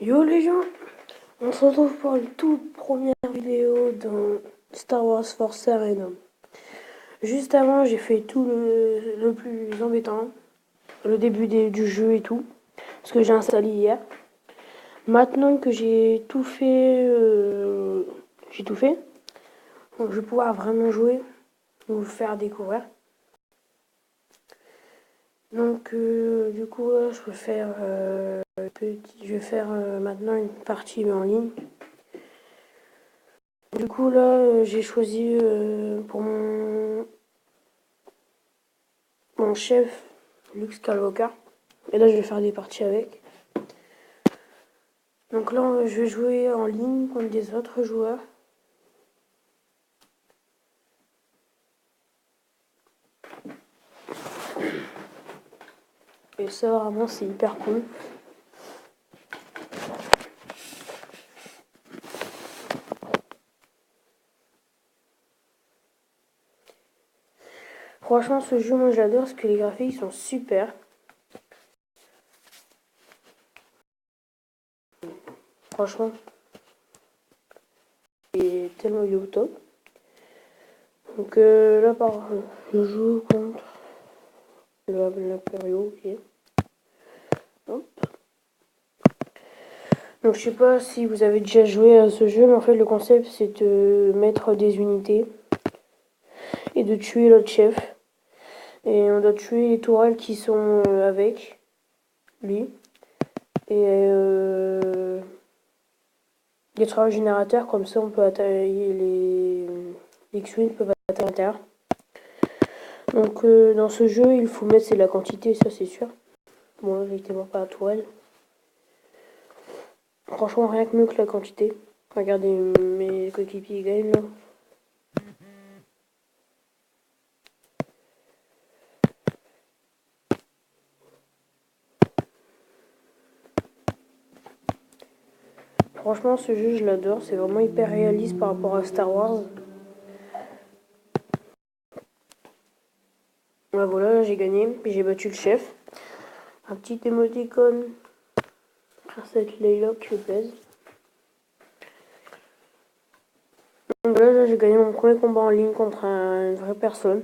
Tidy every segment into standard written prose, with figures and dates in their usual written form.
Yo les gens, on se retrouve pour une toute première vidéo dans Star Wars Force Arena. Juste avant, j'ai fait tout le plus embêtant, le début du jeu et tout, ce que j'ai installé hier. Maintenant que j'ai tout fait, donc je vais pouvoir vraiment jouer, vous faire découvrir. Donc du coup, là, je vais faire maintenant une partie en ligne. Du coup là, j'ai choisi pour mon chef Luke Skywalker. Et là, je vais faire des parties avec. Donc là, je vais jouer en ligne contre des autres joueurs. Et ça, vraiment, c'est hyper cool. Franchement, ce jeu, moi, j'adore parce que les graphiques sont super. Franchement, il est tellement au top. Donc là, je joue contre l'Imperial. Ok. Hop. Donc je sais pas si vous avez déjà joué à ce jeu, mais en fait le concept c'est de mettre des unités et de tuer l'autre chef. Et on doit tuer les tourelles qui sont avec lui. Et détruire le générateur, comme ça on peut attaquer les X-Wing peuvent attaquer à l'intérieur. Donc dans ce jeu il faut mettre c'est la quantité, ça c'est sûr. Bon là j'étais mort par la tourelle. Franchement rien que mieux que la quantité. Regardez mes coéquipiers gagnent là. Franchement ce jeu je l'adore, c'est vraiment hyper réaliste par rapport à Star Wars. Bah voilà, j'ai gagné, puis j'ai battu le chef. Un petit émoticône Princesse Leila qui me plaise. Donc là, j'ai gagné mon premier combat en ligne contre une vraie personne.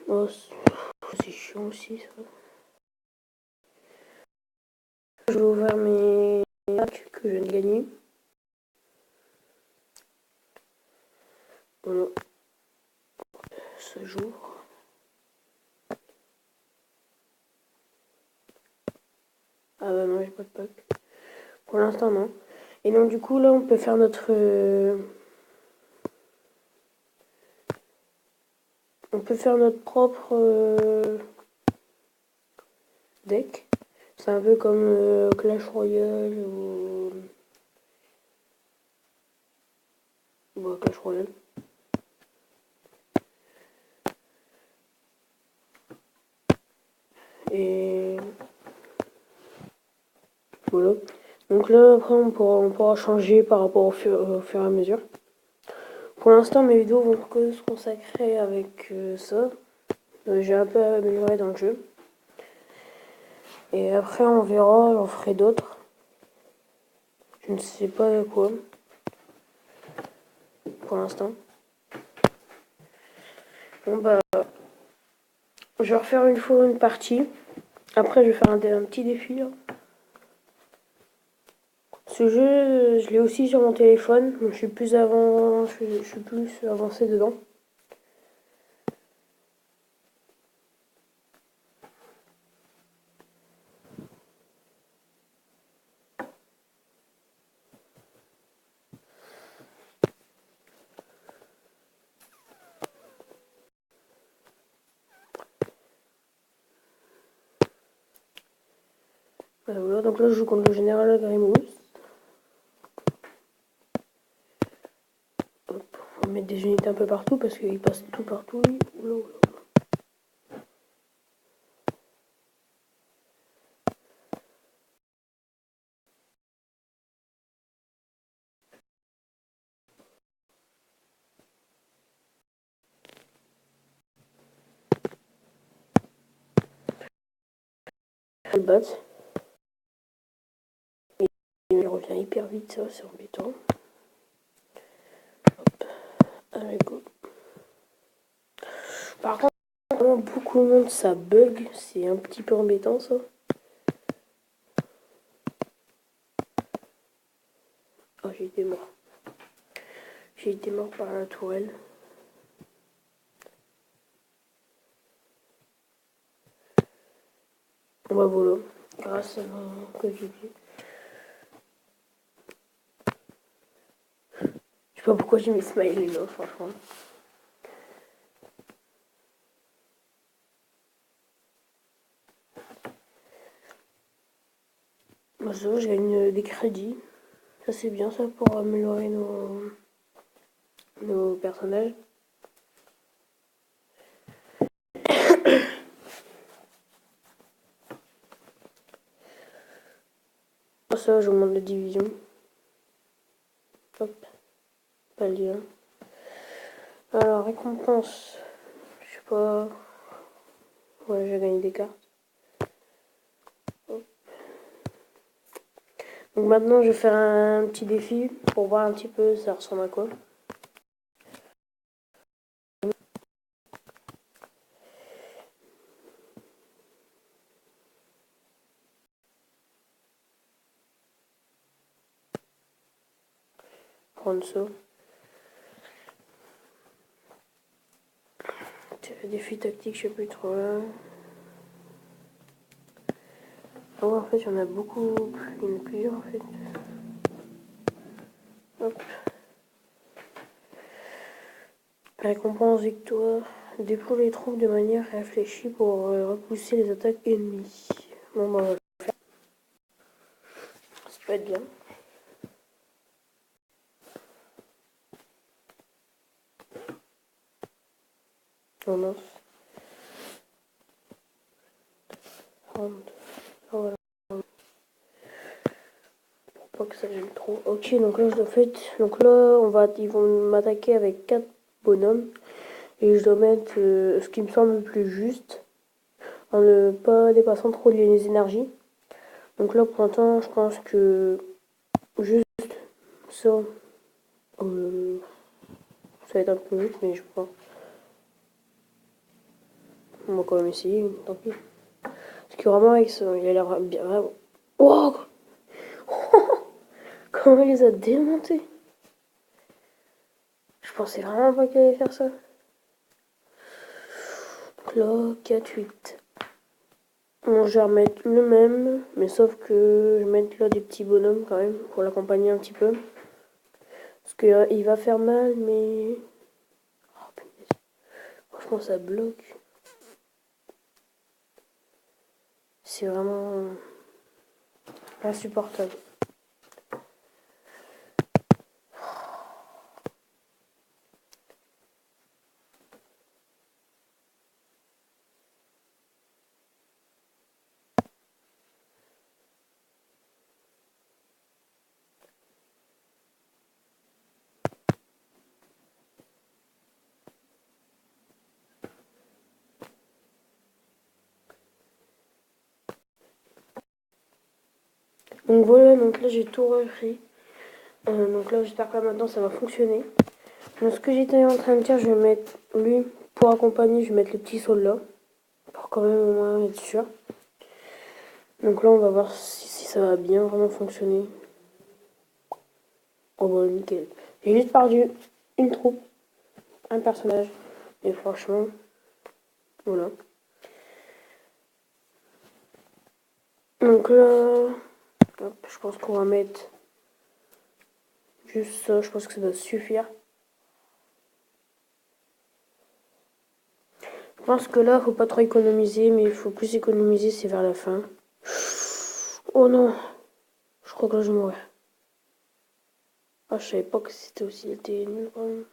Oh, c'est chiant aussi ça. Je vais ouvrir mes packs que je viens de gagner. Voilà. Ce jour. Ah bah non, j'ai pas de pack. Pour l'instant, non. Et donc du coup, là, on peut faire notre... on peut faire notre propre deck. C'est un peu comme Clash Royale ou... Bah, Clash Royale. Et... voilà. Donc là, après, on pourra changer par rapport au fur et à mesure. Pour l'instant, mes vidéos vont que se consacrer avec ça. J'ai un peu amélioré dans le jeu. Et après, on verra, j'en ferai d'autres. Je ne sais pas quoi. Pour l'instant. Bon bah, je vais refaire une fois une partie. Après, je vais faire un petit défi. Là. Ce jeu, je l'ai aussi sur mon téléphone. Je suis plus avancé dedans. Voilà, donc là, je joue contre le général Grimaud. On va mettre des unités un peu partout parce qu'il passe tout partout. Oula, oula. le battre. Il revient hyper vite, ça, c'est embêtant. Hop. Allez, go. Par contre, vraiment beaucoup de monde, ça bug. C'est un petit peu embêtant, ça. Oh, j'ai été mort. J'ai été mort par la tourelle. Bah voilà, grâce à mon coéquipier. Je sais pas pourquoi j'ai mis smiley là, franchement. Bah ça, je gagne des crédits. Ça c'est bien ça pour améliorer nos personnages. Ça, je monte de division. Hop, pas le lien. Alors, récompense. Je sais pas. Ouais, j'ai gagné des cartes. Hop. Donc maintenant, je vais faire un petit défi pour voir un petit peu ça ressemble à quoi. Prendre ça. Défi tactique, je sais plus trop là. Ah ouais, en fait, il y en a beaucoup. Il y en a plusieurs en fait. Hop. Récompense victoire. Déploie les troupes de manière réfléchie pour repousser les attaques ennemies. Bon bah voilà. Ça peut être bien. Oh mince. Round. Oh voilà. Pour pas que ça gêne trop. Ok, donc là je dois faire. Donc là ils vont m'attaquer avec 4 bonhommes. Et je dois mettre ce qui me semble le plus juste. En ne pas dépassant trop les énergies. Donc là pour l'instant je pense que juste ça. Ça va être un peu vite mais je pense. On va quand même essayer, tant pis. Parce que vraiment avec ça, il a l'air bien vraiment. Oh, comment il les a démontés. Je pensais vraiment pas qu'il allait faire ça. Donc là, 4-8. Bon, je vais remettre le même, mais sauf que je vais mettre là des petits bonhommes quand même, pour l'accompagner un petit peu. Parce que il va faire mal, mais... Oh, punaise. Franchement, ça bloque. C'est vraiment insupportable. Donc voilà, donc là j'ai tout repris. Donc là j'espère que là maintenant ça va fonctionner. Donc ce que j'étais en train de dire, je vais mettre lui pour accompagner, je vais mettre le petit soldat. Pour quand même au moins être sûr. Donc là on va voir si ça va bien vraiment fonctionner. Oh bah nickel. J'ai juste perdu une troupe, un personnage. Et franchement, voilà. Donc là, hop, je pense qu'on va mettre juste ça, je pense que ça doit suffire. Je pense que là, faut pas trop économiser, mais il faut plus économiser, c'est vers la fin. Oh non, je crois que là je vais mourir. Ah, je savais pas que c'était aussi été nul quand même.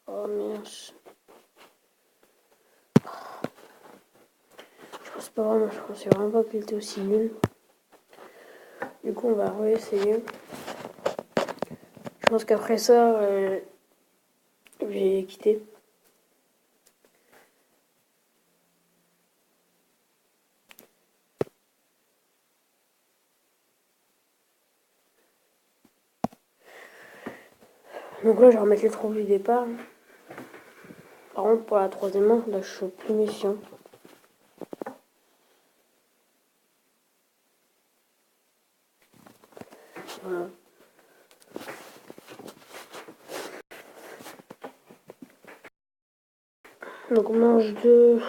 Oh merde. Je pense pas vraiment, je pensais vraiment pas qu'il était aussi nul. Du coup, on va réessayer. Je pense qu'après ça, je vais quitter. Donc là, je vais remettre les troupes du départ. Par contre, pour la troisième manche, là, je suis plus méfiant. Voilà. Donc manche 2.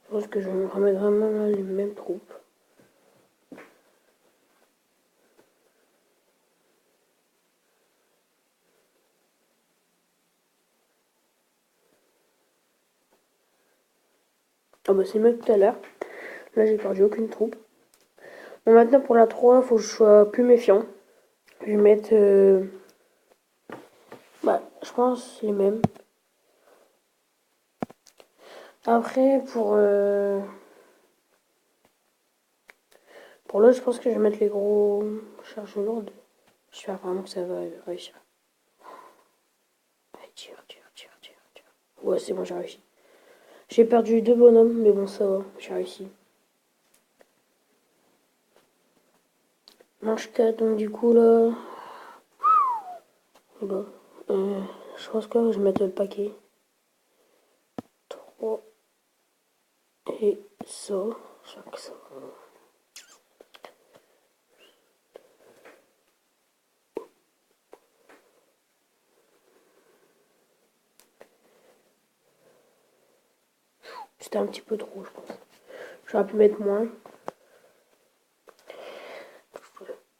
Je pense que je vais me remettre vraiment là les mêmes troupes. Ah bah c'est mieux que tout à l'heure. Là j'ai perdu aucune troupe. Bon maintenant pour la 3, il faut que je sois plus méfiant. Je vais mettre je pense les mêmes. Après pour l'autre je pense que je vais mettre les gros charges lourdes. J'espère vraiment que ça va réussir. Allez, tire. Ouais c'est bon j'ai réussi. J'ai perdu 2 bonhommes mais bon ça va, j'ai réussi. Manche 4 donc du coup là... Oula. Je pense que je vais mettre le paquet. 3 et ça. Chaque ça. C'était un petit peu trop, je pense. J'aurais pu mettre moins.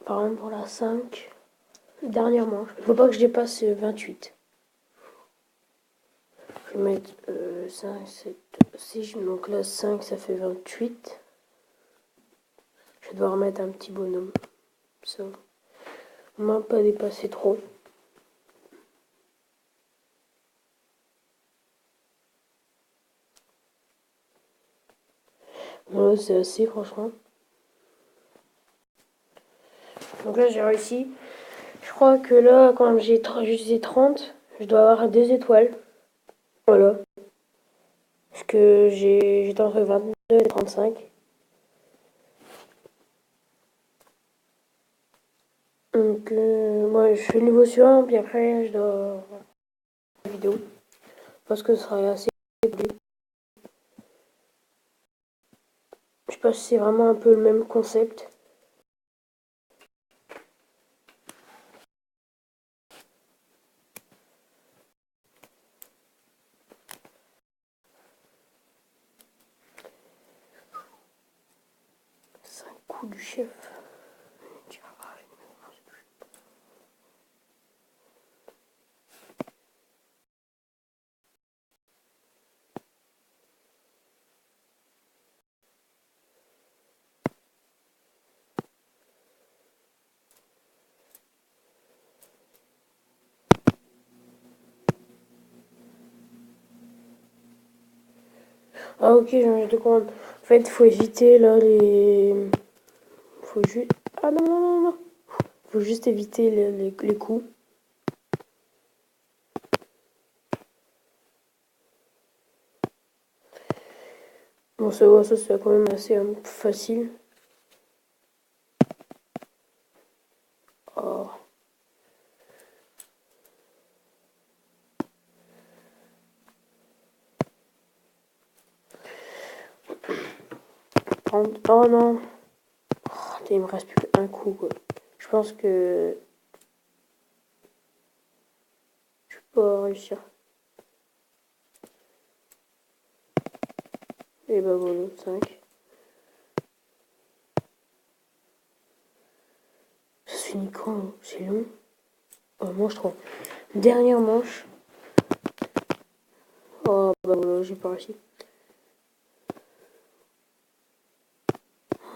Par exemple, pour la 5, dernière manche. Il ne faut pas que je dépasse 28. Je vais mettre 5, 7, 6. Donc là, 5, ça fait 28. Je vais devoir mettre un petit bonhomme. Ça. On m'a pas dépassé trop. Voilà, c'est assez, franchement. Donc là, j'ai réussi. Je crois que là, quand j'ai utilisé 30, je dois avoir 2 étoiles. Voilà. Parce que j'étais entre 22 et 35. Donc, moi, je fais le niveau suivant, puis après, je dois faire la vidéo. Parce que ce sera assez cool. Je sais pas si c'est vraiment un peu le même concept. C'est un coup du chef. Ah ok, j'ai de comprendre. En fait, faut éviter là les... Faut juste... Ah non. Faut juste éviter les coups. Bon, ça va, ça c'est quand même assez facile. Oh. Oh non. Oh, il me reste plus qu'un coup quoi. Je pense que je peux pas réussir. Et bah voilà, 5. Ça se finit quand? C'est long. Oh, manche 3. Dernière manche. Oh bah voilà, j'ai pas réussi.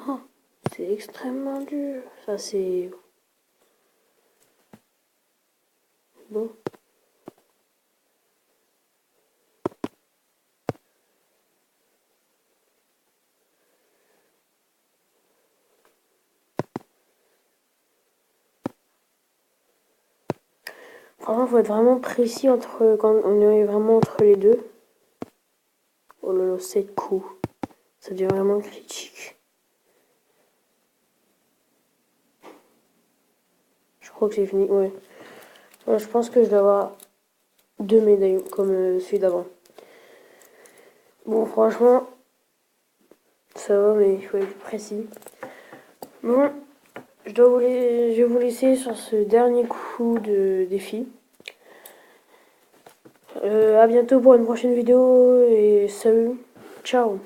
Oh, c'est extrêmement dur. Ça c'est... Bon. Franchement, faut être vraiment précis quand on est vraiment entre les deux. Oh là là, 7 coups. Ça devient vraiment critique. crois que c'est fini, ouais. Je pense que je dois avoir 2 médailles comme celui d'avant. Bon, franchement, ça va, mais il faut être précis. Bon, je vais vous laisser sur ce dernier coup de défi. À bientôt pour une prochaine vidéo et salut, ciao.